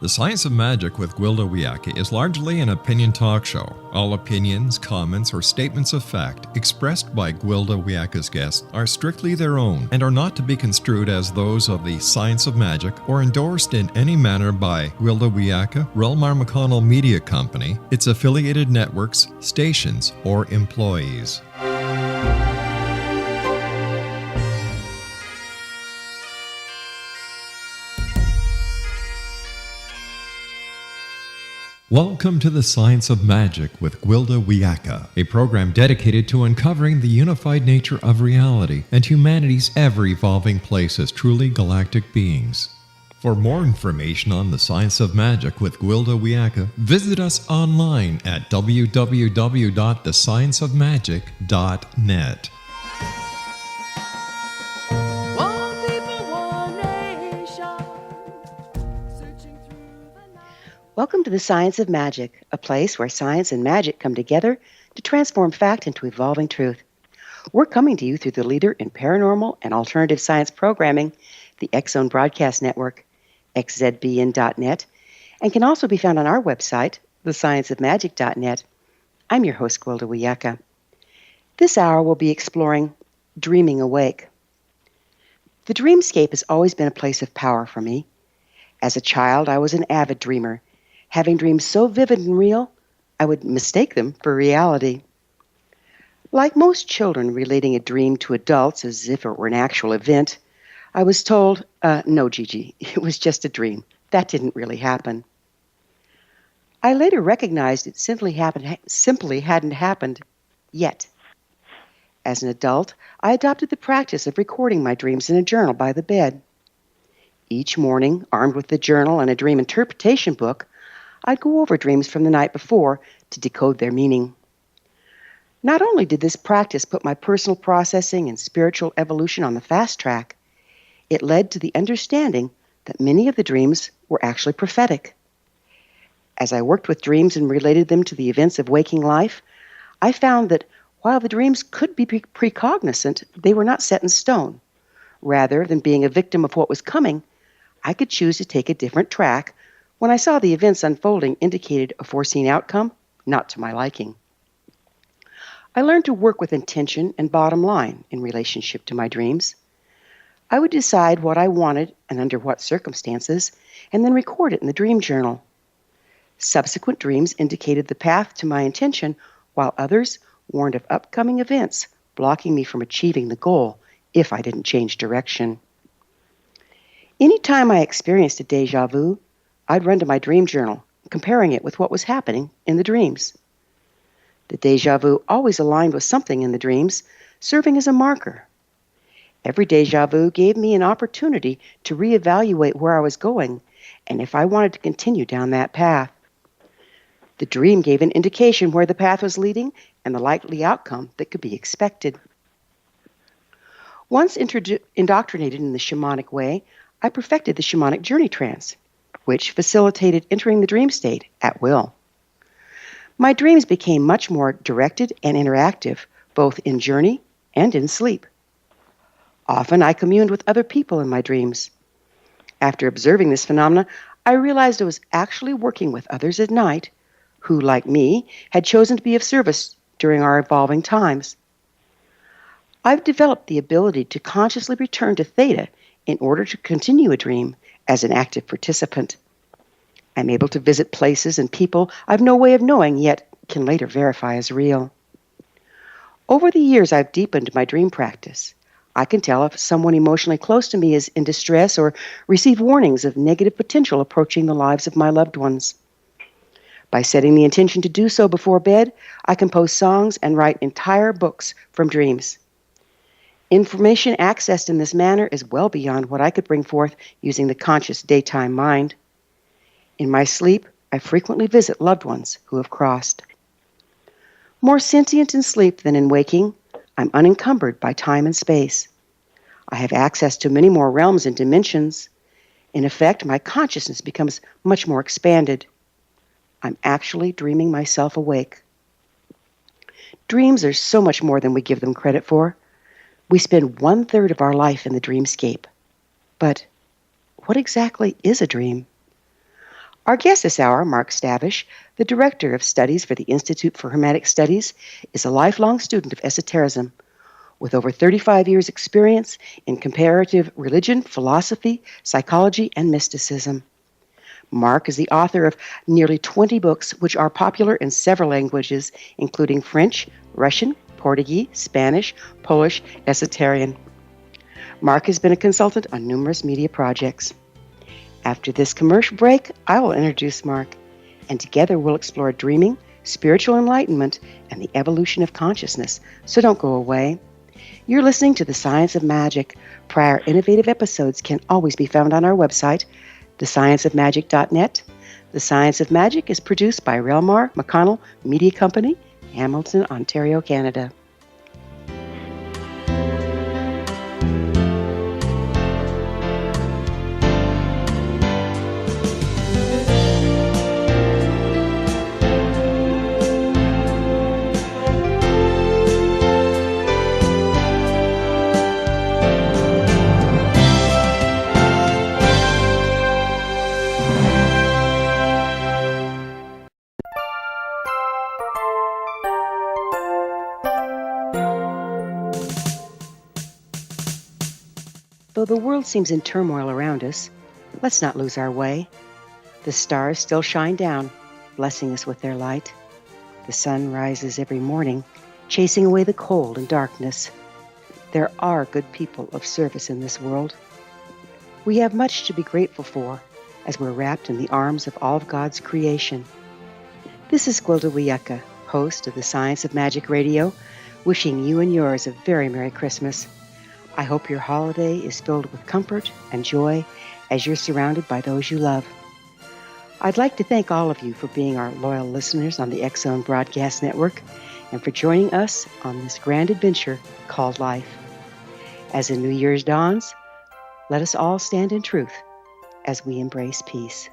The Science of Magic with Gwilda Wiyaka is largely an opinion talk show. All opinions, comments, or statements of fact expressed by Gwilda Wiyaka's guests are strictly their own and are not to be construed as those of the Science of Magic or endorsed in any manner by Gwilda Wiyaka, Relmar McConnell Media Company, its affiliated networks, stations, or employees. Welcome to the Science of Magic with Gwilda Wiyaka, a program dedicated to uncovering the unified nature of reality and humanity's ever-evolving place as truly galactic beings. For more information on the Science of Magic with Gwilda Wiyaka, visit us online at www.thescienceofmagic.net. Welcome to the Science of Magic, a place where science and magic come together to transform fact into evolving truth. We're coming to you through the leader in paranormal and alternative science programming, the X-Zone Broadcast Network, xzbn.net, and can also be found on our website, thescienceofmagic.net. I'm your host, Gwilda Wiyaka. This hour we'll be exploring dreaming awake. The dreamscape has always been a place of power for me. As a child, I was an avid dreamer, having dreams so vivid and real, I would mistake them for reality. Like most children relating a dream to adults as if it were an actual event, I was told, no, Gigi, it was just a dream. That didn't really happen. I later recognized it simply hadn't happened yet. As an adult, I adopted the practice of recording my dreams in a journal by the bed. Each morning, armed with the journal and a dream interpretation book, I'd go over dreams from the night before to decode their meaning. Not only did this practice put my personal processing and spiritual evolution on the fast track, it led to the understanding that many of the dreams were actually prophetic. As I worked with dreams and related them to the events of waking life, I found that while the dreams could be precognizant, they were not set in stone. Rather than being a victim of what was coming, I could choose to take a different track when I saw the events unfolding indicated a foreseen outcome, not to my liking. I learned to work with intention and bottom line in relationship to my dreams. I would decide what I wanted and under what circumstances, and then record it in the dream journal. Subsequent dreams indicated the path to my intention, while others warned of upcoming events blocking me from achieving the goal if I didn't change direction. Anytime I experienced a déjà vu, I'd run to my dream journal, comparing it with what was happening in the dreams. The déjà vu always aligned with something in the dreams, serving as a marker. Every déjà vu gave me an opportunity to reevaluate where I was going and if I wanted to continue down that path. The dream gave an indication where the path was leading and the likely outcome that could be expected. Once indoctrinated in the shamanic way, I perfected the shamanic journey trance, which facilitated entering the dream state at will. My dreams became much more directed and interactive, both in journey and in sleep. Often I communed with other people in my dreams. After observing this phenomena, I realized I was actually working with others at night who, like me, had chosen to be of service during our evolving times. I've developed the ability to consciously return to theta in order to continue a dream as an active participant. I'm able to visit places and people I've no way of knowing, yet can later verify as real. Over the years, I've deepened my dream practice. I can tell if someone emotionally close to me is in distress or receive warnings of negative potential approaching the lives of my loved ones. By setting the intention to do so before bed, I compose songs and write entire books from dreams. Information accessed in this manner is well beyond what I could bring forth using the conscious daytime mind. In my sleep, I frequently visit loved ones who have crossed. More sentient in sleep than in waking, I'm unencumbered by time and space. I have access to many more realms and dimensions. In effect, my consciousness becomes much more expanded. I'm actually dreaming myself awake. Dreams are so much more than we give them credit for. We spend 1/3 of our life in the dreamscape. But what exactly is a dream? Our guest this hour, Mark Stavish, the Director of Studies for the Institute for Hermetic Studies, is a lifelong student of esotericism with over 35 years' experience in comparative religion, philosophy, psychology, and mysticism. Mark is the author of nearly 20 books, which are popular in several languages, including French, Russian, Portuguese, Spanish, Polish, Esoterian. Mark has been a consultant on numerous media projects. After this commercial break, I will introduce Mark, and together we'll explore dreaming, spiritual enlightenment, and the evolution of consciousness. So don't go away. You're listening to The Science of Magic. Prior innovative episodes can always be found on our website, thescienceofmagic.net. The Science of Magic is produced by Relmar McConnell Media Company, Hamilton, Ontario, Canada. Though the world seems in turmoil around us, let's not lose our way. The stars still shine down, blessing us with their light. The sun rises every morning, chasing away the cold and darkness. There are good people of service in this world. We have much to be grateful for as we're wrapped in the arms of all of God's creation. This is Gwilda Wiyaka, host of the Science of Magic Radio, wishing you and yours a very Merry Christmas. I hope your holiday is filled with comfort and joy as you're surrounded by those you love. I'd like to thank all of you for being our loyal listeners on the X-Zone Broadcast Network and for joining us on this grand adventure called life. As the New Year's dawns, let us all stand in truth as we embrace peace.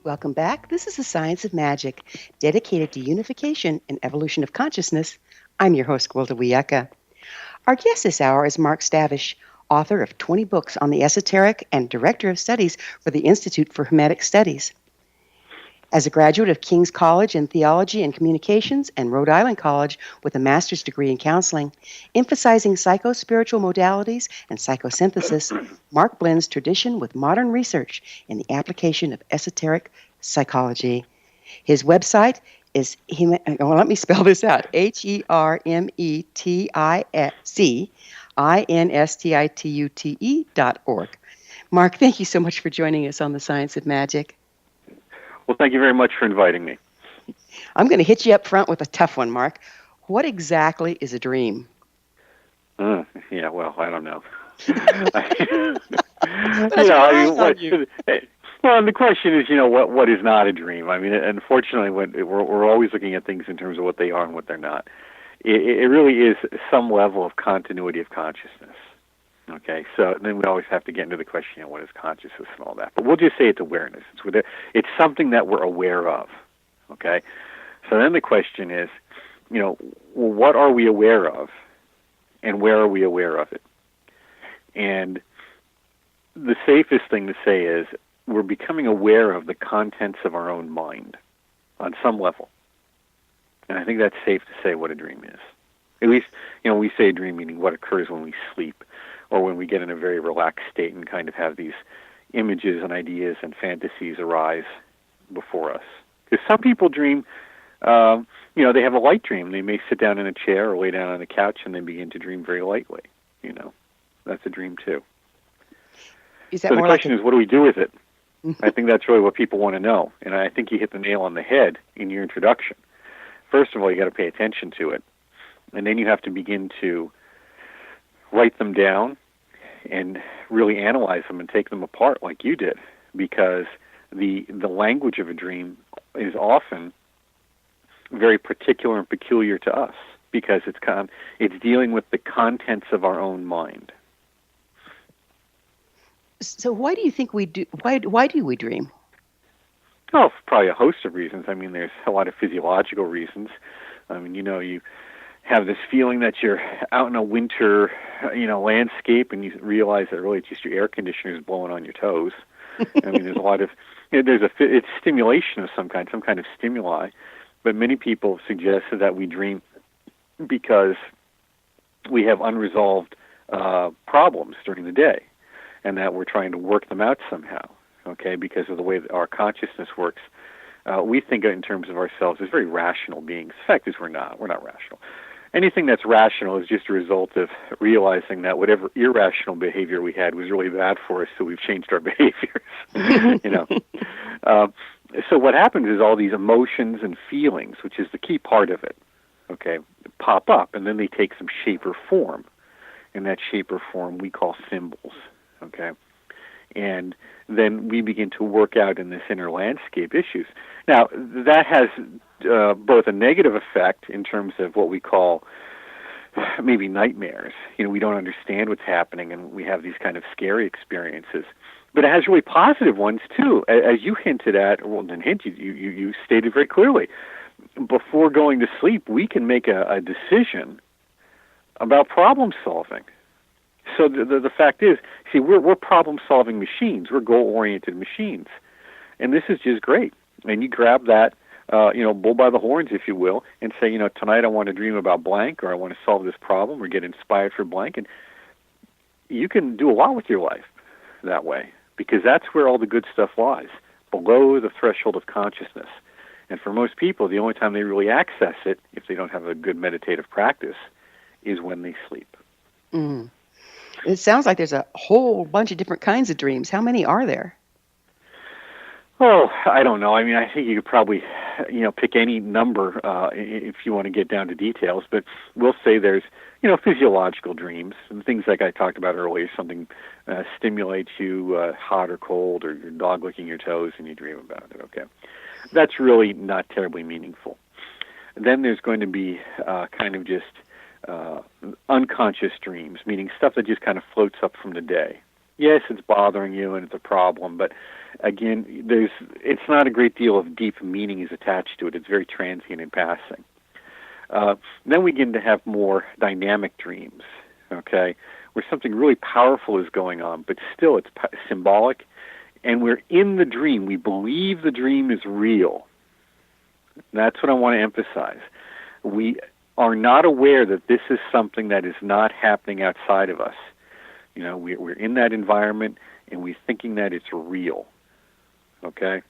Welcome back. This is the Science of Magic, dedicated to unification and evolution of consciousness. I'm your host, Gwilda Wiyaka. Our guest this hour is Mark Stavish, author of 20 books on the esoteric and director of studies for the Institute for Hermetic Studies. As a graduate of King's College in Theology and Communications and Rhode Island College with a master's degree in counseling, emphasizing psycho-spiritual modalities and psychosynthesis, Mark blends tradition with modern research in the application of esoteric psychology. His website is, let me spell this out, HermeticScientiste.org. Mark, thank you so much for joining us on the Science of Magic. Well, thank you very much for inviting me. I'm going to hit you up front with a tough one, Mark. What exactly is a dream? Yeah, well, I don't know. Well, the question is, what is not a dream? I mean, unfortunately, we're always looking at things in terms of what they are and what they're not. It really is some level of continuity of consciousness. Okay, so then we always have to get into the question, what is consciousness and all that. But we'll just say it's awareness. It's something that we're aware of. Okay, so then the question is, what are we aware of, and where are we aware of it? And the safest thing to say is we're becoming aware of the contents of our own mind on some level. And I think that's safe to say what a dream is. At least, we say a dream meaning what occurs when we sleep, or when we get in a very relaxed state and kind of have these images and ideas and fantasies arise before us. Because some people dream, they have a light dream. They may sit down in a chair or lay down on a couch and they begin to dream very lightly. That's a dream too. So the question is, what do we do with it? I think that's really what people want to know. And I think you hit the nail on the head in your introduction. First of all, you got to pay attention to it. And then you have to begin to write them down and really analyze them and take them apart like you did, because the language of a dream is often very particular and peculiar to us because it's dealing with the contents of our own mind. So why do you think we do? Why do we dream? Oh, probably a host of reasons. I mean, there's a lot of physiological reasons. I mean, you have this feeling that you're out in a winter, landscape, and you realize that really it's just your air conditioner is blowing on your toes. I mean, there's a lot of, it's stimulation of some kind of stimuli. But many people suggested that we dream because we have unresolved problems during the day, and that we're trying to work them out somehow. Okay, because of the way that our consciousness works, we think in terms of ourselves as very rational beings. The fact is, we're not rational. Anything that's rational is just a result of realizing that whatever irrational behavior we had was really bad for us, so we've changed our behaviors. So what happens is all these emotions and feelings, which is the key part of it, okay, pop up, and then they take some shape or form. And that shape or form we call symbols, okay? And then we begin to work out in this inner landscape issues. Now, that has both a negative effect in terms of what we call maybe nightmares. We don't understand what's happening, and we have these kind of scary experiences. But it has really positive ones, too. As you hinted at, you stated very clearly, before going to sleep, we can make a decision about problem solving. So the fact is, see, we're problem-solving machines. We're goal-oriented machines. And this is just great. And you grab that, bull by the horns, if you will, and say, tonight I want to dream about blank, or I want to solve this problem, or get inspired for blank. And you can do a lot with your life that way, because that's where all the good stuff lies, below the threshold of consciousness. And for most people, the only time they really access it, if they don't have a good meditative practice, is when they sleep. Mm. It sounds like there's a whole bunch of different kinds of dreams. How many are there? Oh, I don't know. I mean, I think you could probably, pick any number if you want to get down to details. But we'll say there's, physiological dreams and things like I talked about earlier. Something stimulates you, hot or cold, or your dog licking your toes, and you dream about it. Okay, that's really not terribly meaningful. Then there's going to be kind of just unconscious dreams, meaning stuff that just kind of floats up from the day. Yes, it's bothering you and it's a problem, but again, it's not a great deal of deep meaning is attached to it. It's very transient and passing. Then we begin to have more dynamic dreams, okay, where something really powerful is going on, but still it's symbolic, and we're in the dream. We believe the dream is real. That's what I want to emphasize. We are not aware that this is something that is not happening outside of us. We're in that environment, and we're thinking that it's real, okay?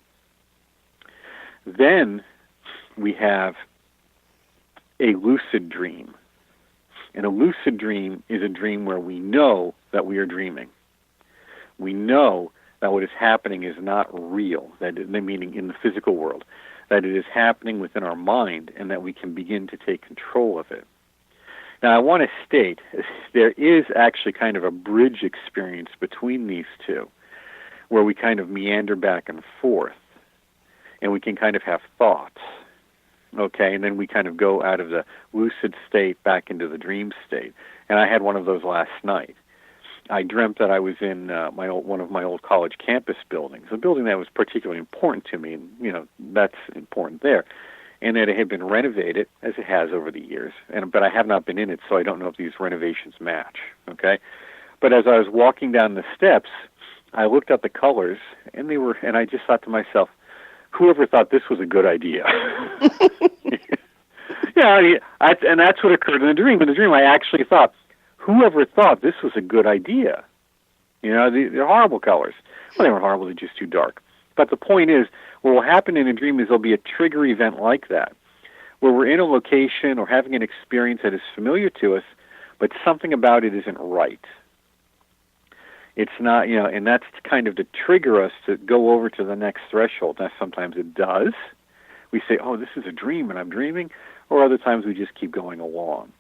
Then we have a lucid dream. And a lucid dream is a dream where we know that we are dreaming. We know that what is happening is not real, meaning in the physical world, that it is happening within our mind and that we can begin to take control of it. Now, I want to state there is actually kind of a bridge experience between these two where we kind of meander back and forth and we can kind of have thoughts, okay, and then we kind of go out of the lucid state back into the dream state. And I had one of those last night. I dreamt that I was in one of my old college campus buildings, a building that was particularly important to me, and that's important there, and that it had been renovated, as it has over the years, but I have not been in it, so I don't know if these renovations match, okay? But as I was walking down the steps, I looked at the colors, and I just thought to myself, whoever thought this was a good idea? And that's what occurred in the dream. In the dream, I actually thought, whoever thought this was a good idea? They're horrible colors. Well, they weren't horrible, they're just too dark. But the point is, what will happen in a dream is there'll be a trigger event like that, where we're in a location or having an experience that is familiar to us, but something about it isn't right. It's not, and that's kind of to trigger us to go over to the next threshold. Now, sometimes it does. We say, oh, this is a dream and I'm dreaming, or other times we just keep going along.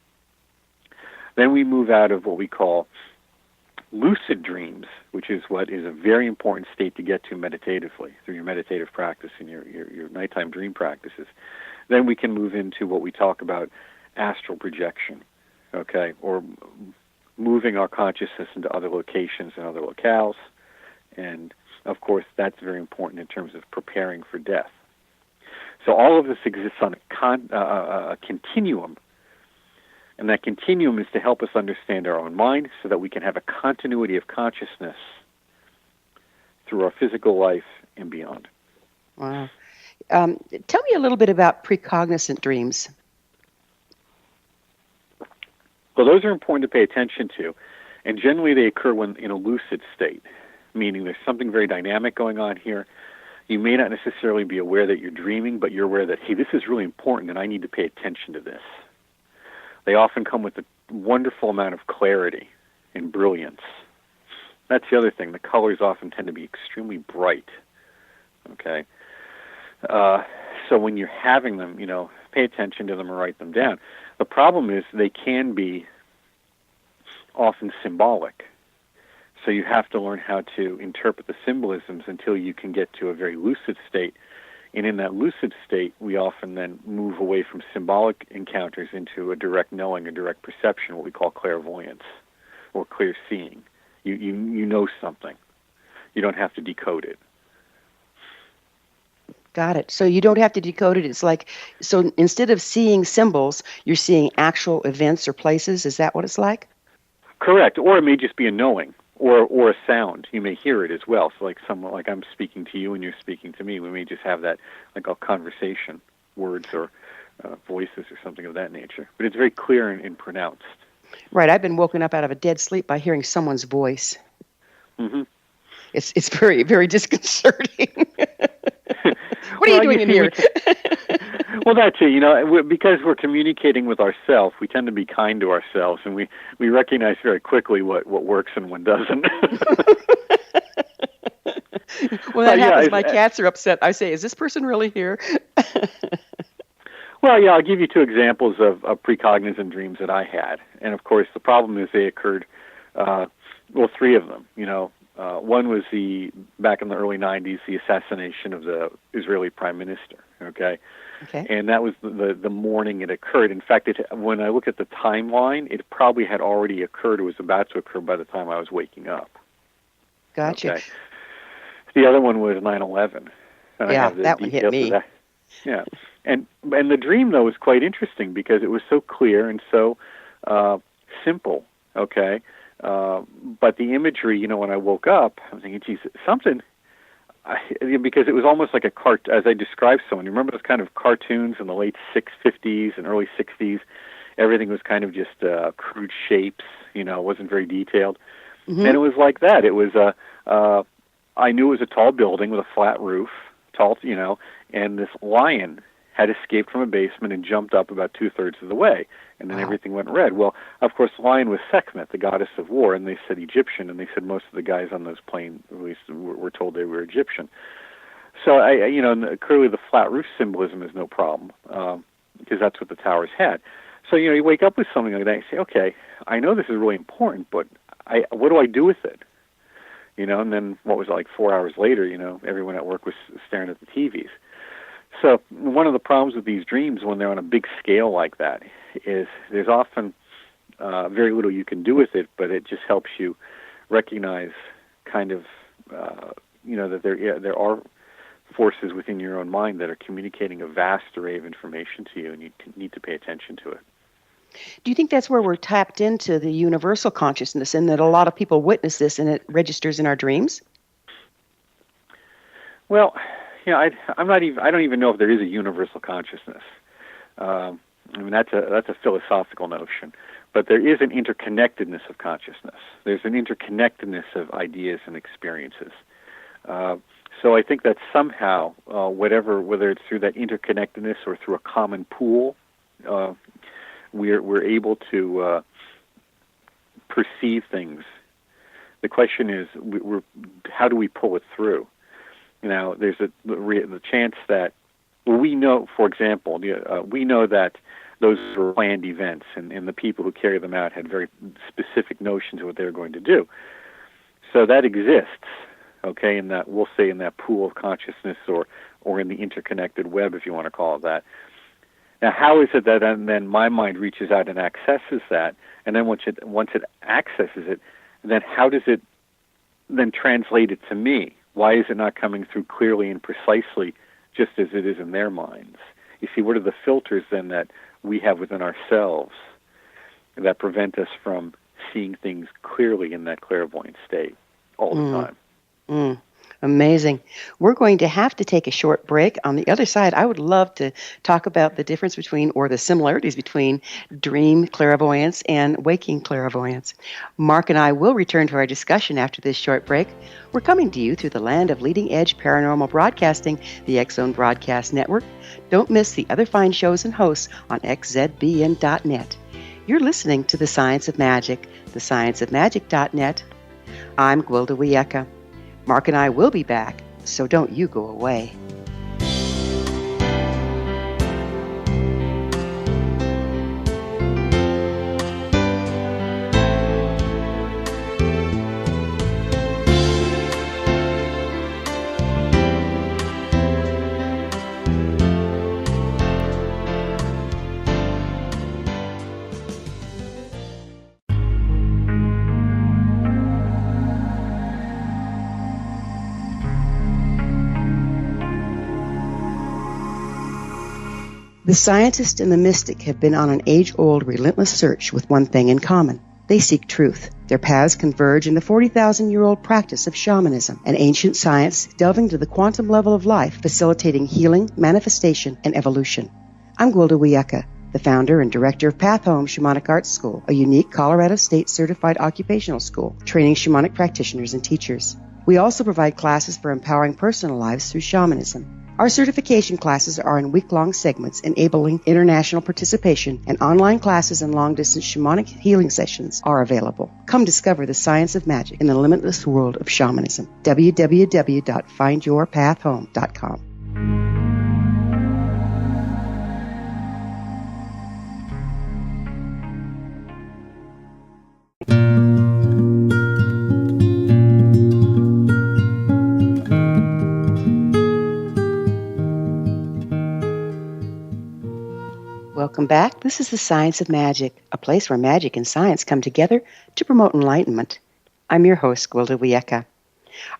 Then we move out of what we call lucid dreams, which is what is a very important state to get to meditatively through your meditative practice and your nighttime dream practices. Then we can move into what we talk about astral projection, okay, or moving our consciousness into other locations and other locales. And, of course, that's very important in terms of preparing for death. So all of this exists on a continuum, and that continuum is to help us understand our own mind so that we can have a continuity of consciousness through our physical life and beyond. Wow. Tell me a little bit about precognizant dreams. Well, those are important to pay attention to, and generally they occur when in a lucid state, meaning there's something very dynamic going on here. You may not necessarily be aware that you're dreaming, but you're aware that, hey, this is really important and I need to pay attention to this. They often come with a wonderful amount of clarity and brilliance. That's the other thing. The colors often tend to be extremely bright. Okay? So when you're having them, pay attention to them or write them down. The problem is they can be often symbolic. So you have to learn how to interpret the symbolisms until you can get to a very lucid state. And in that lucid state, we often then move away from symbolic encounters into a direct knowing, a direct perception, what we call clairvoyance or clear seeing. You know something. You don't have to decode it. Got it. So you don't have to decode it. It's like, so instead of seeing symbols, you're seeing actual events or places. Is that what it's like? Correct. Or it may just be a knowing. Or a sound. You may hear it as well. So like I'm speaking to you and you're speaking to me. We may just have that like a conversation, words or voices or something of that nature. But it's very clear and pronounced. Right. I've been woken up out of a dead sleep by hearing someone's voice. Mm-hmm. It's very, very disconcerting. What are you doing in here? Well, that's it. Because we're communicating with ourselves, we tend to be kind to ourselves, and we recognize very quickly what works and what doesn't. When that happens, my cats are upset. I say, is this person really here? Well, yeah, I'll give you two examples of precognizant dreams that I had. And, of course, the problem is they occurred, three of them. One was back in the early 90s, the assassination of the Israeli prime minister, okay? And that was the morning it occurred. In fact, when I look at the timeline, it probably had already occurred. It was about to occur by the time I was waking up. Gotcha. Okay. The other one was 9/11. Yeah, that one hit me. Yeah. And the dream, though, was quite interesting because it was so clear and so simple, okay? But the imagery, when I woke up, I was thinking, geez, something... because it was almost like as I described someone. You remember those kind of cartoons in the late 50s and early 60s? Everything was kind of just crude shapes, it wasn't very detailed. Mm-hmm. And it was like that. It was, I knew it was a tall building with a flat roof, and this lion had escaped from a basement and jumped up about 2/3 of the way, and then everything went red. Well, of course, the lion was Sekhmet, the goddess of war, and they said Egyptian, and they said most of the guys on those planes, at least, were told they were Egyptian. So, clearly the flat roof symbolism is no problem, because that's what the towers had. So, you wake up with something like that, and you say, okay, I know this is really important, but what do I do with it? And then what was it, like 4 hours later, everyone at work was staring at the TVs. So one of the problems with these dreams when they're on a big scale like that is there's often very little you can do with it, but it just helps you recognize kind of, that there are forces within your own mind that are communicating a vast array of information to you, and you need to pay attention to it. Do you think that's where we're tapped into the universal consciousness and that a lot of people witness this and it registers in our dreams? Well, I don't even know if there is a universal consciousness. That's a philosophical notion. But there is an interconnectedness of consciousness. There's an interconnectedness of ideas and experiences. So I think that somehow, whether it's through that interconnectedness or through a common pool, we're able to perceive things. The question is, how do we pull it through? There's the chance that we know, for example, we know that those were planned events, and the people who carry them out had very specific notions of what they were going to do. So that exists, okay, in that, we'll say, in that pool of consciousness or in the interconnected web, if you want to call it that. Now, how is it that then my mind reaches out and accesses that, and then once it accesses it, then how does it then translate it to me? Why is it not coming through clearly and precisely just as it is in their minds? You see, what are the filters then that we have within ourselves that prevent us from seeing things clearly in that clairvoyant state all the time? Amazing. We're going to have to take a short break. On the other side, I would love to talk about the difference between, or the similarities between, dream clairvoyance and waking clairvoyance. Mark and I will return to our discussion after this short break. We're coming to you through the land of leading-edge paranormal broadcasting, the X-Zone Broadcast Network. Don't miss the other fine shows and hosts on xzbn.net. You're listening to The Science of Magic, thescienceofmagic.net. I'm Gwilda Wiyaka. Mark and I will be back, so don't you go away. The scientist and the mystic have been on an age-old, relentless search with one thing in common. They seek truth. Their paths converge in the 40,000-year-old practice of shamanism, an ancient science delving to the quantum level of life, facilitating healing, manifestation, and evolution. I'm Gwilda Wiyaka, the founder and director of Path Home Shamanic Arts School, a unique Colorado State-certified occupational school, training shamanic practitioners and teachers. We also provide classes for empowering personal lives through shamanism. Our certification classes are in week-long segments enabling international participation, and online classes and long-distance shamanic healing sessions are available. Come discover the science of magic in the limitless world of shamanism. www.findyourpathhome.com. Welcome back. This is The Science of Magic, a place where magic and science come together to promote enlightenment. I'm your host, Gwilda Wiyaka.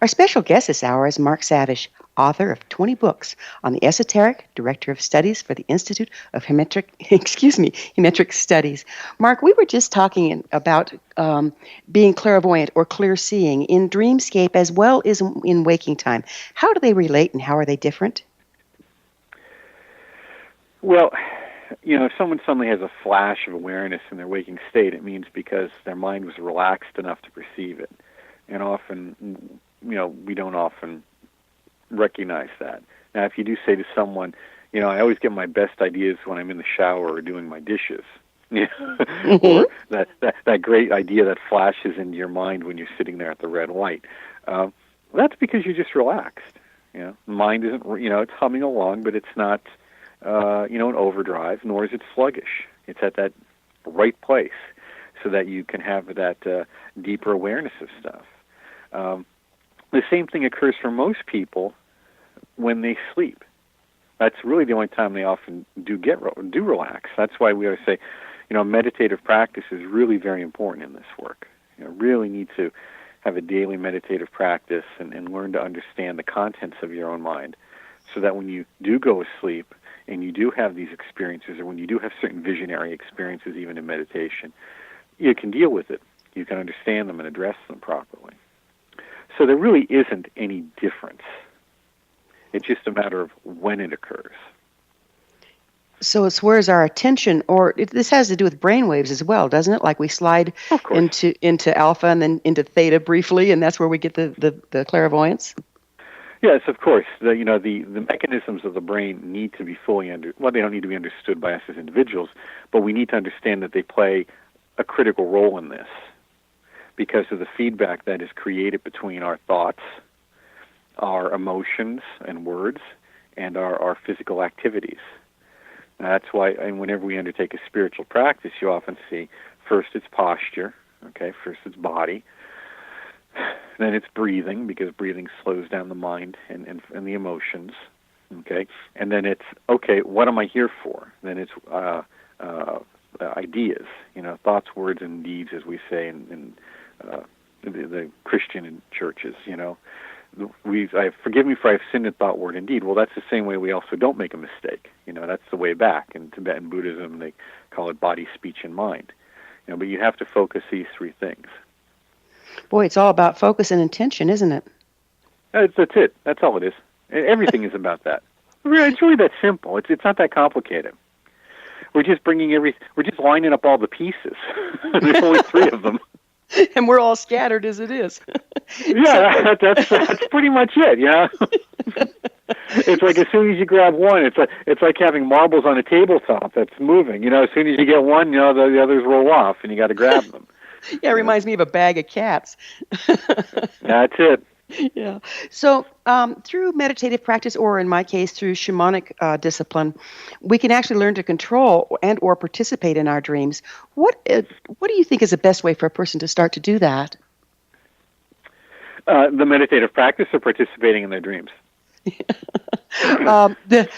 Our special guest this hour is Mark STAVISH, author of 20 books on the esoteric, director of studies for the Institute of Hermetic Studies. Mark, we were just talking about being clairvoyant or clear-seeing in dreamscape as well as in waking time. How do they relate and how are they different? Well, if someone suddenly has a flash of awareness in their waking state, it means because their mind was relaxed enough to perceive it. And often, we don't often recognize that. Now, if you do say to someone, I always get my best ideas when I'm in the shower or doing my dishes, or that great idea that flashes into your mind when you're sitting there at the red light, that's because you're just relaxed. The mind isn't, it's humming along, but it's not an overdrive, nor is it sluggish. It's at that right place so that you can have that deeper awareness of stuff. The same thing occurs for most people when they sleep. That's really the only time they often do relax. That's why we always say, meditative practice is really very important in this work. You really need to have a daily meditative practice and learn to understand the contents of your own mind so that when you do go asleep, and you do have these experiences, or when you do have certain visionary experiences, even in meditation, you can deal with it. You can understand them and address them properly. So there really isn't any difference. It's just a matter of when it occurs. So it's where's our attention, this has to do with brainwaves as well, doesn't it? Like we slide into alpha and then into theta briefly, and that's where we get the clairvoyance? Yes, of course. The mechanisms of the brain need to be fully they don't need to be understood by us as individuals, but we need to understand that they play a critical role in this because of the feedback that is created between our thoughts, our emotions and words, and our physical activities. Now, that's why, and whenever we undertake a spiritual practice, you often see first it's posture, first it's body, then it's breathing, because breathing slows down the mind and the emotions. Okay, and then it's, okay, what am I here for? Then it's ideas, thoughts, words, and deeds, as we say in the Christian churches. Forgive me for I've sinned in thought, word, and deed. Well, that's the same way we also don't make a mistake. That's the way back. In Tibetan Buddhism, they call it body, speech, and mind. But you have to focus these three things. Boy, it's all about focus and intention, isn't it? That's it. That's all it is. Everything is about that. It's really that simple. It's not that complicated. We're just we're just lining up all the pieces. There's only three of them. And we're all scattered as it is. Yeah, that's pretty much it. Yeah. It's like as soon as you grab one, it's like having marbles on a tabletop that's moving. As soon as you get one, the others roll off, and you got to grab them. Yeah, it reminds me of a bag of cats. That's it. Yeah. So through meditative practice, or in my case, through shamanic discipline, we can actually learn to control and or participate in our dreams. What do you think is the best way for a person to start to do that? The meditative practice or participating in their dreams? The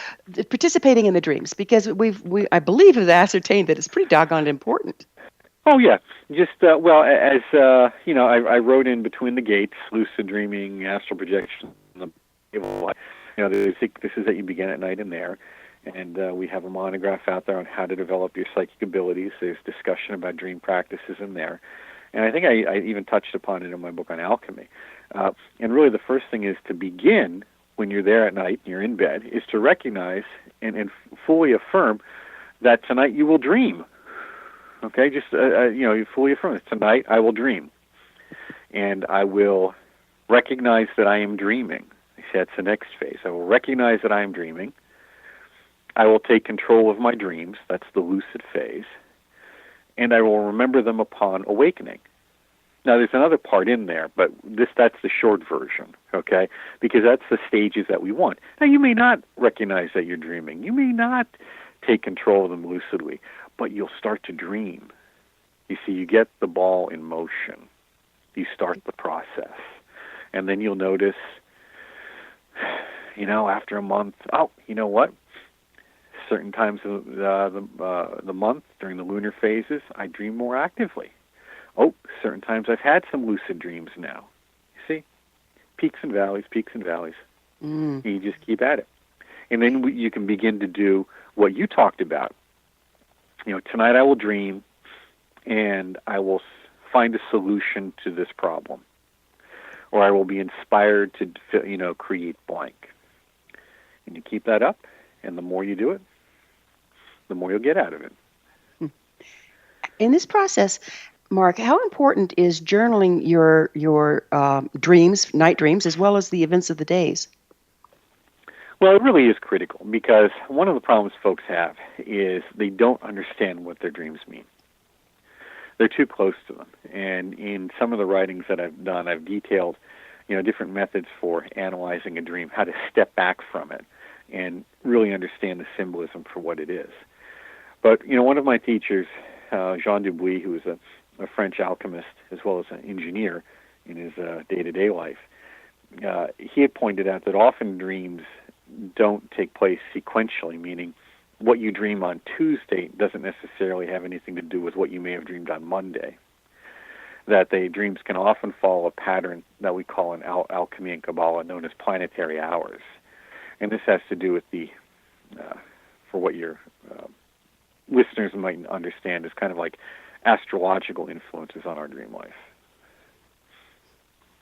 participating in the dreams, because I believe have ascertained that it's pretty doggone important. Oh yeah, just I wrote in Between the Gates, lucid dreaming, astral projection. This is that you begin at night in there, and we have a monograph out there on how to develop your psychic abilities. There's discussion about dream practices in there, and I think I even touched upon it in my book on alchemy. And really, the first thing is to begin when you're there at night and you're in bed, is to recognize and fully affirm that tonight you will dream. Okay, just you fully affirm it. Tonight I will dream, and I will recognize that I am dreaming. That's the next phase. I will recognize that I am dreaming. I will take control of my dreams. That's the lucid phase, and I will remember them upon awakening. Now, there's another part in there, but that's the short version, okay? Because that's the stages that we want. Now, you may not recognize that you're dreaming. You may not take control of them lucidly, but you'll start to dream. You see, you get the ball in motion. You start the process. And then you'll notice, after a month, you know what? Certain times of the month, during the lunar phases, I dream more actively. Certain times I've had some lucid dreams now. You see? Peaks and valleys, peaks and valleys. Mm. You just keep at it. And then you can begin to do what you talked about. Tonight I will dream, and I will find a solution to this problem. Or I will be inspired to, create blank. And you keep that up, and the more you do it, the more you'll get out of it. In this process, Mark, how important is journaling your dreams, night dreams, as well as the events of the days? Well, it really is critical, because one of the problems folks have is they don't understand what their dreams mean. They're too close to them. And in some of the writings that I've done, I've detailed, different methods for analyzing a dream, how to step back from it and really understand the symbolism for what it is. But, one of my teachers, Jean Dubuis, who was a French alchemist as well as an engineer in his day-to-day life, he had pointed out that often dreams don't take place sequentially, meaning what you dream on Tuesday doesn't necessarily have anything to do with what you may have dreamed on Monday. That the dreams can often follow a pattern that we call in alchemy and Kabbalah known as planetary hours. And this has to do with for what your listeners might understand, is kind of like astrological influences on our dream life.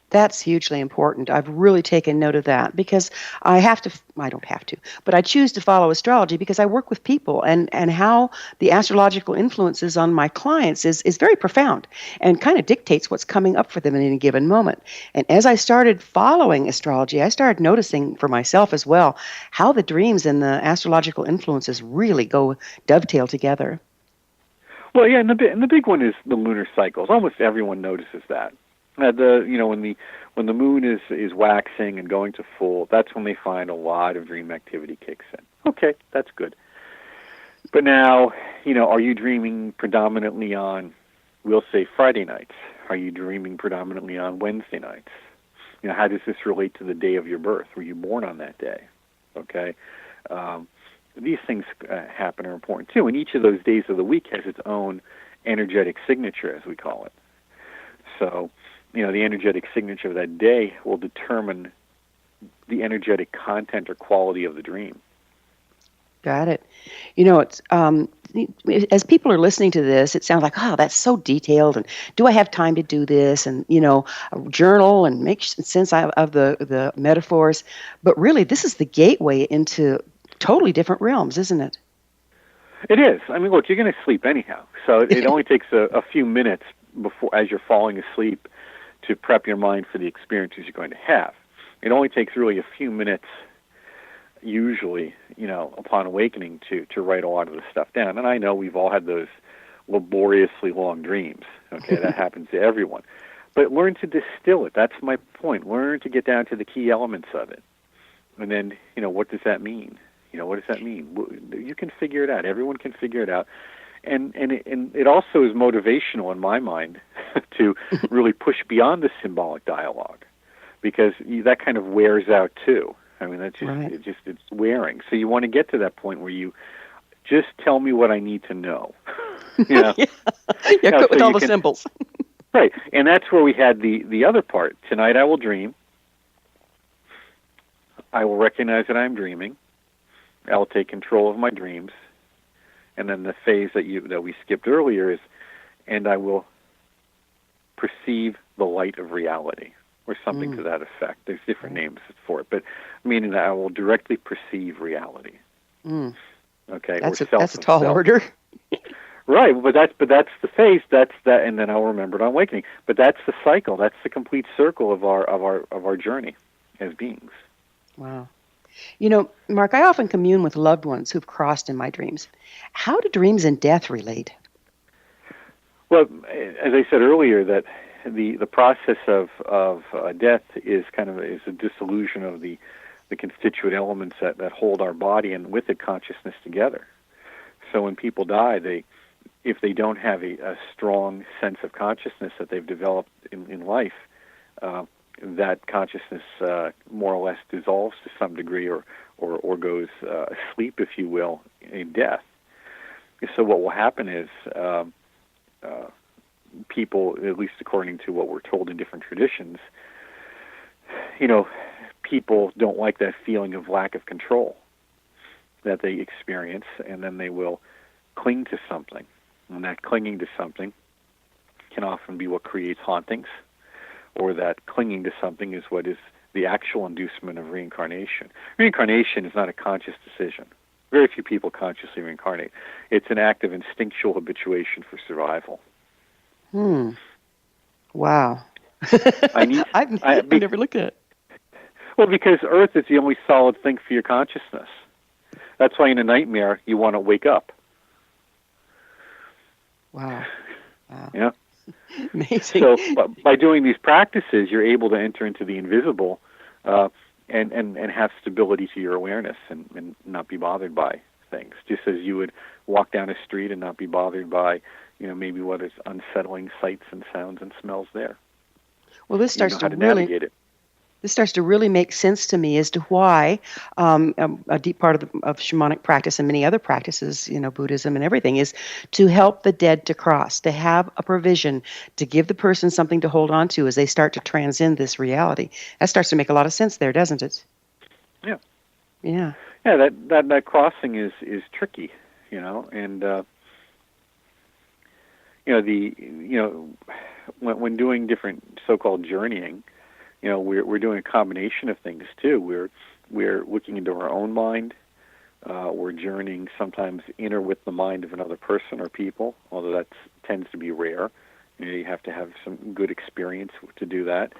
That's hugely important. I've really taken note of that, because I don't have to, but I choose to follow astrology because I work with people, and how the astrological influences on my clients is very profound and kind of dictates what's coming up for them in any given moment. And as I started following astrology, I started noticing for myself as well how the dreams and the astrological influences really dovetail together. Well, yeah, and the big one is the lunar cycles. Almost everyone notices that. When the moon is waxing and going to full, that's when they find a lot of dream activity kicks in. Okay, that's good. But now, are you dreaming predominantly on, we'll say, Friday nights? Are you dreaming predominantly on Wednesday nights? How does this relate to the day of your birth? Were you born on that day? Okay, these things happen are important too, and each of those days of the week has its own energetic signature, as we call it. So, the energetic signature of that day will determine the energetic content or quality of the dream. Got it. It's as people are listening to this, it sounds like, oh, that's so detailed, and do I have time to do this? And journal and make sense of the metaphors. But really, this is the gateway into totally different realms, isn't it? It is. I mean, look, you're going to sleep anyhow, so it only takes a few minutes before, as you're falling asleep, to prep your mind for the experiences you're going to have. It only takes really a few minutes, usually, upon awakening, to write a lot of the stuff down. And I know we've all had those laboriously long dreams. Okay, that happens to everyone. But learn to distill it. That's my point. Learn to get down to the key elements of it. And then, what does that mean? What does that mean? You can figure it out. Everyone can figure it out. And it also is motivational in my mind to really push beyond the symbolic dialogue, because that kind of wears out too. I mean, that's just, right. It's wearing. So you want to get to that point where you just tell me what I need to know. Yeah, quit with all the symbols. Right, and that's where we had the other part. Tonight I will dream. I will recognize that I'm dreaming. I will take control of my dreams. And then the phase that we skipped earlier is, and I will perceive the light of reality, or something to that effect. There's different names for it, but meaning that I will directly perceive reality. Okay, that's a tall order. Right, but that's the phase. That's that, and then I'll remember it on awakening. But that's the cycle. That's the complete circle of our journey as beings. Wow. Mark, I often commune with loved ones who've crossed in my dreams. How do dreams and death relate? Well, as I said earlier, that the process of death is a dissolution of the constituent elements that hold our body, and with it consciousness together. So when people die, if they don't have a strong sense of consciousness that they've developed in life, that consciousness more or less dissolves to some degree, or goes asleep, if you will, in death. So what will happen is people, at least according to what we're told in different traditions, people don't like that feeling of lack of control that they experience, and then they will cling to something. And that clinging to something can often be what creates hauntings, or that clinging to something is what is the actual inducement of reincarnation. Reincarnation is not a conscious decision. Very few people consciously reincarnate. It's an act of instinctual habituation for survival. Wow. I've never looked at it. Well, because Earth is the only solid thing for your consciousness. That's why in a nightmare you want to wake up. Wow. Yeah. Amazing. So by doing these practices, you're able to enter into the invisible and have stability to your awareness and not be bothered by things, just as you would walk down a street and not be bothered by, maybe what is unsettling sights and sounds and smells there. Well, this starts to navigate it. This starts to really make sense to me as to why a deep part of shamanic practice and many other practices, Buddhism and everything, is to help the dead to cross, to have a provision, to give the person something to hold on to as they start to transcend this reality. That starts to make a lot of sense there, doesn't it? Yeah. Yeah. Yeah, that crossing is tricky, and when doing different so-called journeying, we're doing a combination of things too. We're looking into our own mind. We're journeying sometimes inner with the mind of another person or people, although that tends to be rare. You have to have some good experience to do that.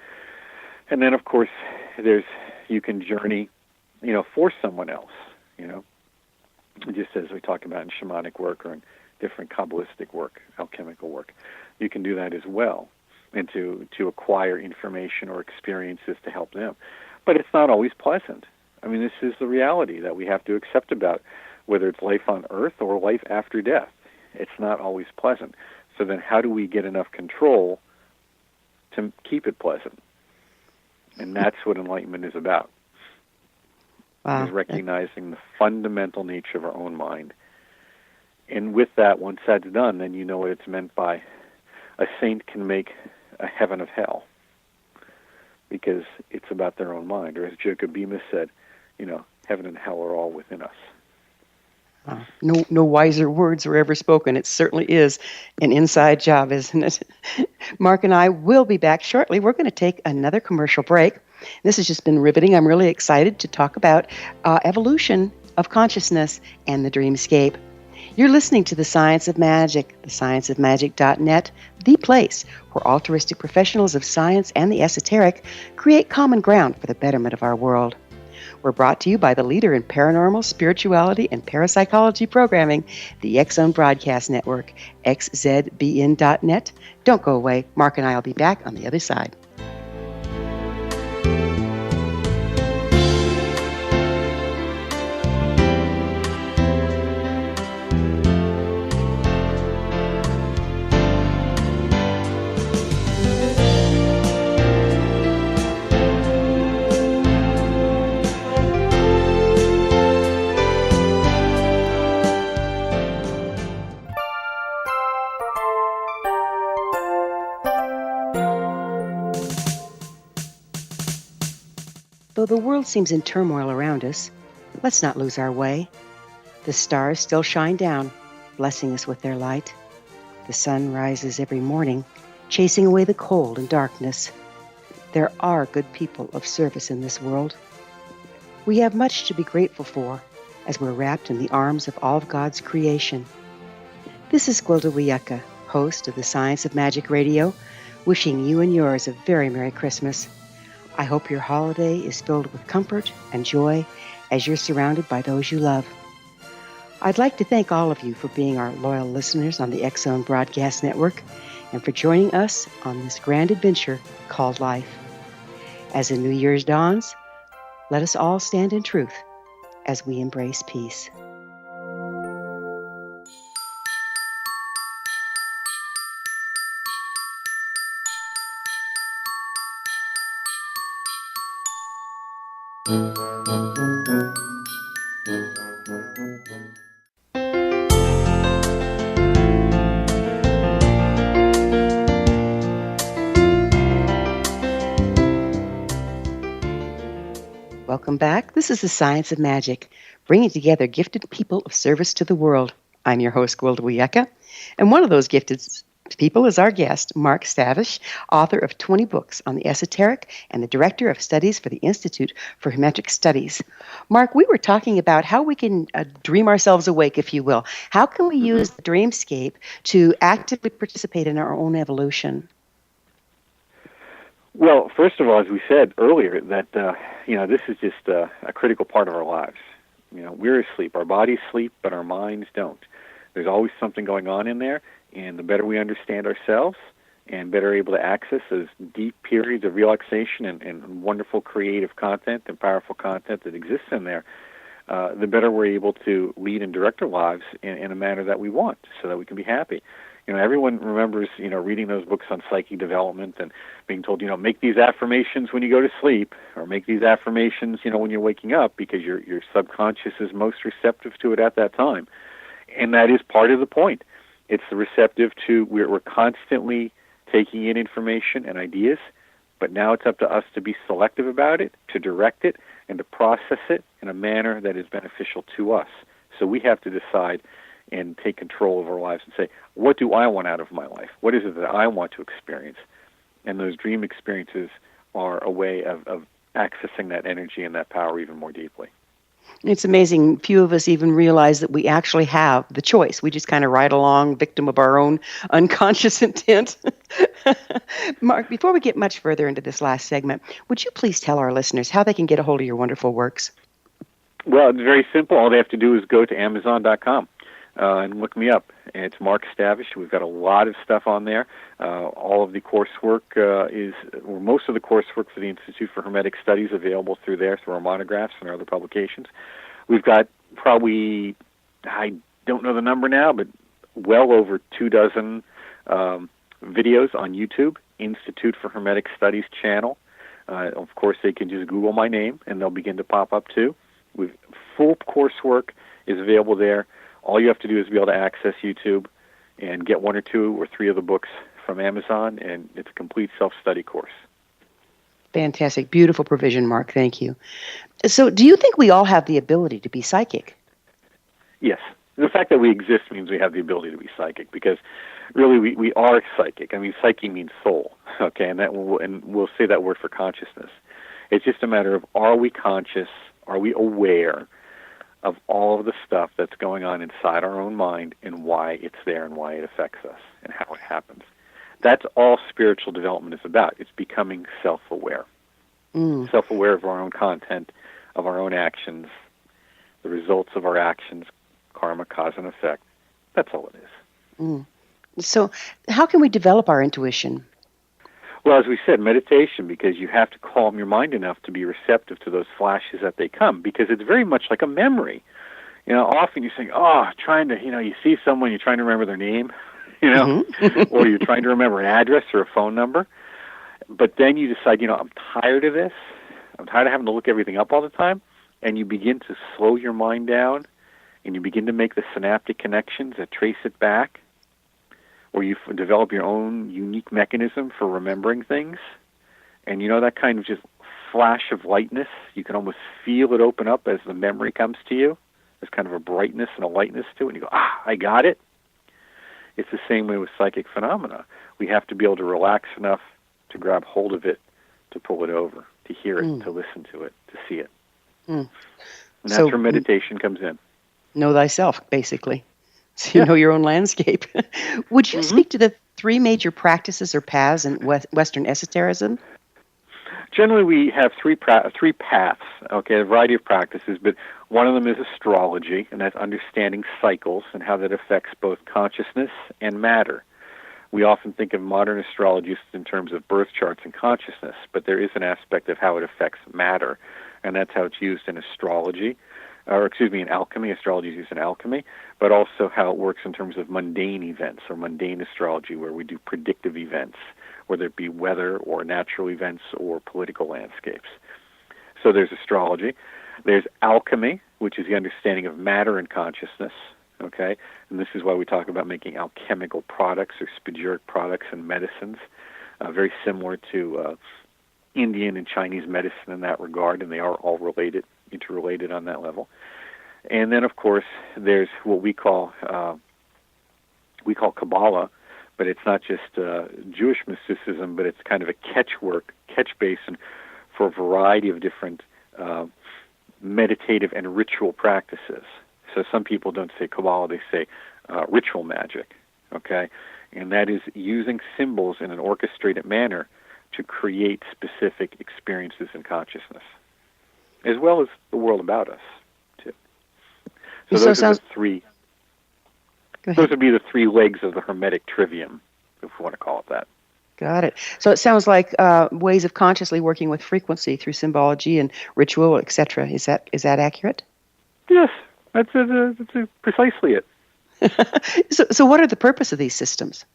And then, of course, you can journey, for someone else. Just as we talk about in shamanic work or in different Kabbalistic work, alchemical work, you can do that as well, and to acquire information or experiences to help them. But it's not always pleasant. I mean, this is the reality that we have to accept about whether it's life on Earth or life after death. It's not always pleasant. So then how do we get enough control to keep it pleasant? And that's what enlightenment is about. Wow. is recognizing the fundamental nature of our own mind. And with that, once that's done, then you know what it's meant by a saint can make a heaven of hell, because it's about their own mind. Or as Jacobemus said, heaven and hell are all within us. No wiser words were ever spoken. It certainly is an inside job, isn't it? Mark and I will be back shortly. We're going to take another commercial break. This has just been riveting. I'm really excited to talk about evolution of consciousness and the dreamscape. You're listening to The Science of Magic, thescienceofmagic.net, the place where altruistic professionals of science and the esoteric create common ground for the betterment of our world. We're brought to you by the leader in paranormal, spirituality, and parapsychology programming, the X Zone Broadcast Network, xzbn.net. Don't go away. Mark and I will be back on the other side. Though the world seems in turmoil around us, let's not lose our way. The stars still shine down, blessing us with their light. The sun rises every morning, chasing away the cold and darkness. There are good people of service in this world. We have much to be grateful for as we're wrapped in the arms of all of God's creation. This is Gwilda Wiyaka, host of the Science of Magic Radio, wishing you and yours a very Merry Christmas. I hope your holiday is filled with comfort and joy as you're surrounded by those you love. I'd like to thank all of you for being our loyal listeners on the X Zone Broadcast Network and for joining us on this grand adventure called life. As the New Year's dawns, let us all stand in truth as we embrace peace. Welcome back. This is the Science of Magic, bringing together gifted people of service to the world. I'm your host, Gwilda Wiyaka, and one of those gifted people is our guest, Mark STAVISH, author of 20 books on the esoteric and the director of studies for the Institute for Hermetic Studies. Mark, we were talking about how we can dream ourselves awake, if you will. How can we use the dreamscape to actively participate in our own evolution? Well, first of all, as we said earlier, that this is just a critical part of our lives. We're asleep. Our bodies sleep, but our minds don't. There's always something going on in there, and the better we understand ourselves and better able to access those deep periods of relaxation and wonderful creative content and powerful content that exists in there, the better we're able to lead and direct our lives in a manner that we want so that we can be happy. Everyone remembers, reading those books on psychic development and being told, make these affirmations when you go to sleep, or make these affirmations, when you're waking up, because your subconscious is most receptive to it at that time. And that is part of the point. It's the receptive to, we're constantly taking in information and ideas, but now it's up to us to be selective about it, to direct it, and to process it in a manner that is beneficial to us. So we have to decide and take control of our lives and say, what do I want out of my life? What is it that I want to experience? And those dream experiences are a way of accessing that energy and that power even more deeply. It's amazing. Few of us even realize that we actually have the choice. We just kind of ride along, victim of our own unconscious intent. Mark, before we get much further into this last segment, would you please tell our listeners how they can get a hold of your wonderful works? Well, it's very simple. All they have to do is go to Amazon.com. And look me up. It's Mark STAVISH. We've got a lot of stuff on there. All of the coursework most of the coursework for the Institute for Hermetic Studies available through there, through our monographs and our other publications. We've got probably, I don't know the number now, but well over 24 videos on YouTube, Institute for Hermetic Studies channel. Of course, they can just Google my name, and they'll begin to pop up too. We've full coursework is available there. All you have to do is be able to access YouTube and get 1 or 2 or 3 of the books from Amazon, and it's a complete self-study course. Fantastic. Beautiful provision, Mark. Thank you. So do you think we all have the ability to be psychic? Yes. The fact that we exist means we have the ability to be psychic, because really we are psychic. I mean, psyche means soul, okay, and we'll say that word for consciousness. It's just a matter of, are we conscious, are we aware of all of the stuff that's going on inside our own mind and why it's there and why it affects us and how it happens. That's all spiritual development is about. It's becoming self-aware. Self-aware of our own content, of our own actions, the results of our actions, karma, cause and effect. That's all it is. So how can we develop our intuition? Well, as we said, meditation, because you have to calm your mind enough to be receptive to those flashes that they come, because it's very much like a memory. You know, often you think, you see someone, you're trying to remember their name, or you're trying to remember an address or a phone number, but then you decide, I'm tired of this. I'm tired of having to look everything up all the time, and you begin to slow your mind down, and you begin to make the synaptic connections that trace it back, or you develop your own unique mechanism for remembering things. And that kind of just flash of lightness, you can almost feel it open up as the memory comes to you. There's kind of a brightness and a lightness to it, and you go, I got it. It's the same way with psychic phenomena. We have to be able to relax enough to grab hold of it, to pull it over, to hear it, to listen to it, to see it. And that's where meditation comes in. Know thyself, basically. So you know your own landscape. Would you speak to the 3 major practices or paths in Western esotericism? Generally, we have three paths, okay, a variety of practices, but one of them is astrology, and that's understanding cycles and how that affects both consciousness and matter. We often think of modern astrology just in terms of birth charts and consciousness, but there is an aspect of how it affects matter, and that's how it's used in astrology. In alchemy. Astrology is used in alchemy, but also how it works in terms of mundane events or mundane astrology, where we do predictive events, whether it be weather or natural events or political landscapes. So there's astrology. There's alchemy, which is the understanding of matter and consciousness, okay? And this is why we talk about making alchemical products or spagyric products and medicines, very similar to Indian and Chinese medicine in that regard, and they are all interrelated on that level. And then, of course, there's what we call Kabbalah, but it's not just Jewish mysticism, but it's kind of a catch basin for a variety of different meditative and ritual practices. So some people don't say Kabbalah, they say ritual magic, okay? And that is using symbols in an orchestrated manner to create specific experiences in consciousness, as well as the world about us, too. So those are the 3. Those would be the 3 legs of the Hermetic trivium, if we want to call it that. Got it. So it sounds like ways of consciously working with frequency through symbology and ritual, etc. Is that accurate? Yes, that's precisely it. So what are the purpose of these systems?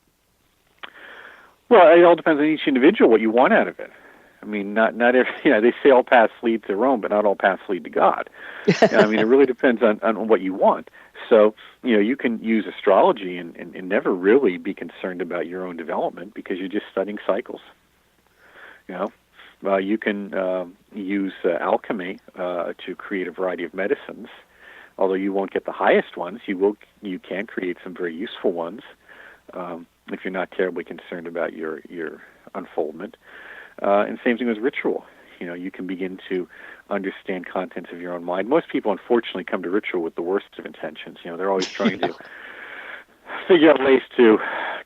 Well, it all depends on each individual what you want out of it. I mean, not every, they say all paths lead to Rome, but not all paths lead to God. I mean, it really depends on what you want. So, you can use astrology and never really be concerned about your own development because you're just studying cycles. You can use alchemy to create a variety of medicines. Although you won't get the highest ones, you can create some very useful ones if you're not terribly concerned about your unfoldment. And same thing with ritual. You can begin to understand contents of your own mind. Most people, unfortunately, come to ritual with the worst of intentions. They're always trying to figure out ways to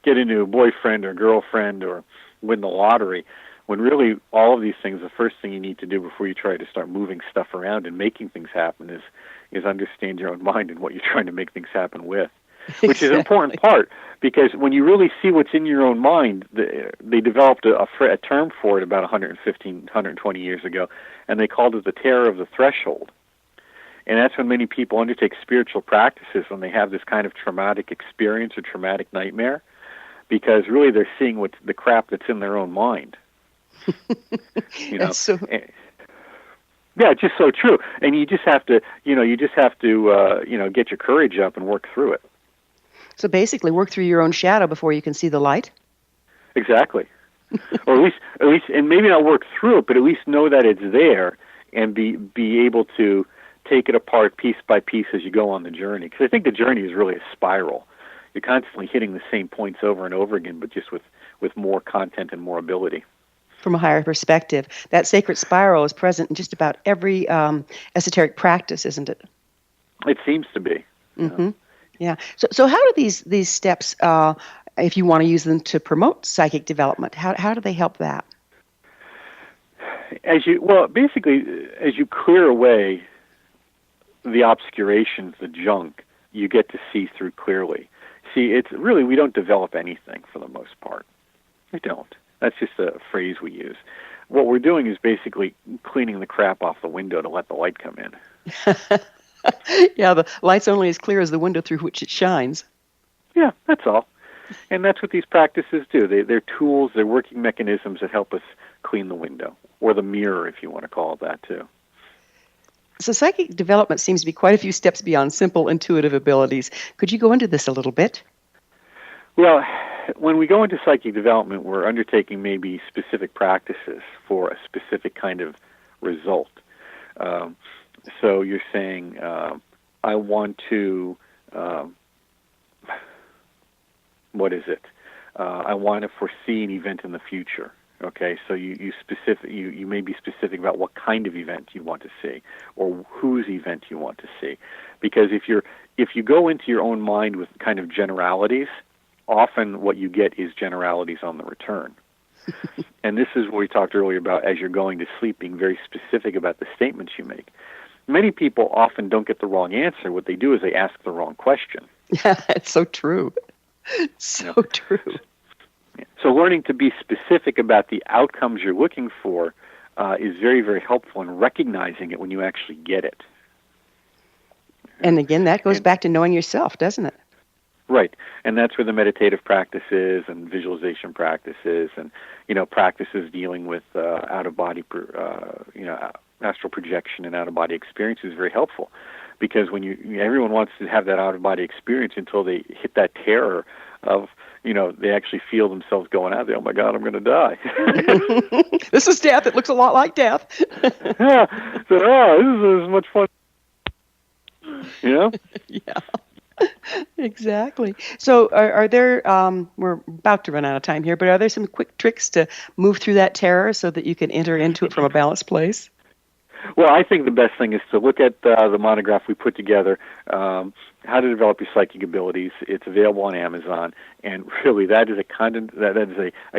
get into a boyfriend or girlfriend or win the lottery, when really all of these things, the first thing you need to do before you try to start moving stuff around and making things happen is understand your own mind and what you're trying to make things happen with. Which is an important part, because when you really see what's in your own mind, they developed a term for it about 120 years ago, and they called it the terror of the threshold. And that's when many people undertake spiritual practices when they have this kind of traumatic experience or traumatic nightmare, because really they're seeing the crap that's in their own mind. That's so... Yeah, it's just so true. And you just have to, get your courage up and work through it. So basically, work through your own shadow before you can see the light? Exactly. Or at least, and maybe not work through it, but at least know that it's there and be able to take it apart piece by piece as you go on the journey. Because I think the journey is really a spiral. You're constantly hitting the same points over and over again, but just with more content and more ability. From a higher perspective, that sacred spiral is present in just about every esoteric practice, isn't it? It seems to be. Mm-hmm. Yeah. So how do these steps, if you want to use them to promote psychic development, how do they help that? As you clear away the obscurations, the junk, you get to see through clearly. See, it's really, we don't develop anything for the most part. We don't. That's just a phrase we use. What we're doing is basically cleaning the crap off the window to let the light come in. Yeah, the light's only as clear as the window through which it shines. Yeah, that's all. And that's what these practices do. They're tools, they're working mechanisms that help us clean the window, or the mirror, if you want to call it that, too. So psychic development seems to be quite a few steps beyond simple intuitive abilities. Could you go into this a little bit? Well, when we go into psychic development, we're undertaking maybe specific practices for a specific kind of result. So you're saying, I want to, I want to foresee an event in the future. Okay, so you may be specific about what kind of event you want to see, or whose event you want to see, because if you go into your own mind with kind of generalities, often what you get is generalities on the return. And this is what we talked earlier about, as you're going to sleep, being very specific about the statements you make. Many people often don't get the wrong answer. What they do is they ask the wrong question. Yeah, it's so true. So true. So learning to be specific about the outcomes you're looking for is very, very helpful in recognizing it when you actually get it. And again, that goes back to knowing yourself, doesn't it? Right. And that's where the meditative practices and visualization practices and, practices dealing with out-of-body, astral projection and out-of-body experience is very helpful. Because when everyone wants to have that out-of-body experience until they hit that terror of, they actually feel themselves going out there, oh my God, I'm going to die. This is death. It looks a lot like death. Yeah. So, this is as much fun. Yeah. Exactly. So are there, we're about to run out of time here, but are there some quick tricks to move through that terror so that you can enter into it from a balanced place? Well, I think the best thing is to look at the monograph we put together, How to Develop Your Psychic Abilities. It's available on Amazon, and really that is a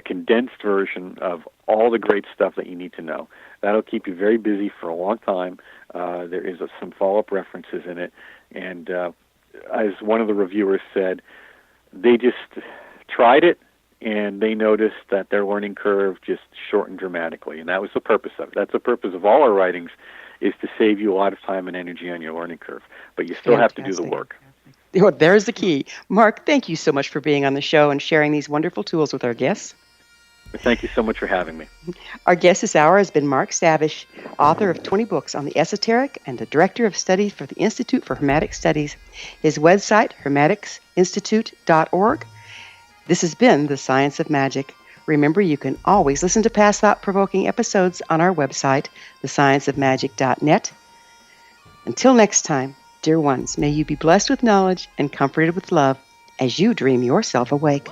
condensed version of all the great stuff that you need to know. That'll keep you very busy for a long time. There is some follow-up references in it, and as one of the reviewers said, they just tried it, and they noticed that their learning curve just shortened dramatically, and that was the purpose of it. That's the purpose of all our writings, is to save you a lot of time and energy on your learning curve, but you still have to do the work. Well, there's the key. Mark, thank you so much for being on the show and sharing these wonderful tools with our guests. Thank you so much for having me. Our guest this hour has been Mark STAVISH, author of 20 books on the esoteric and the director of studies for the Institute for Hermetic Studies. His website, hermeticsinstitute.org. This has been The Science of Magic. Remember, you can always listen to past thought-provoking episodes on our website, thescienceofmagic.net. Until next time, dear ones, may you be blessed with knowledge and comforted with love as you dream yourself awake.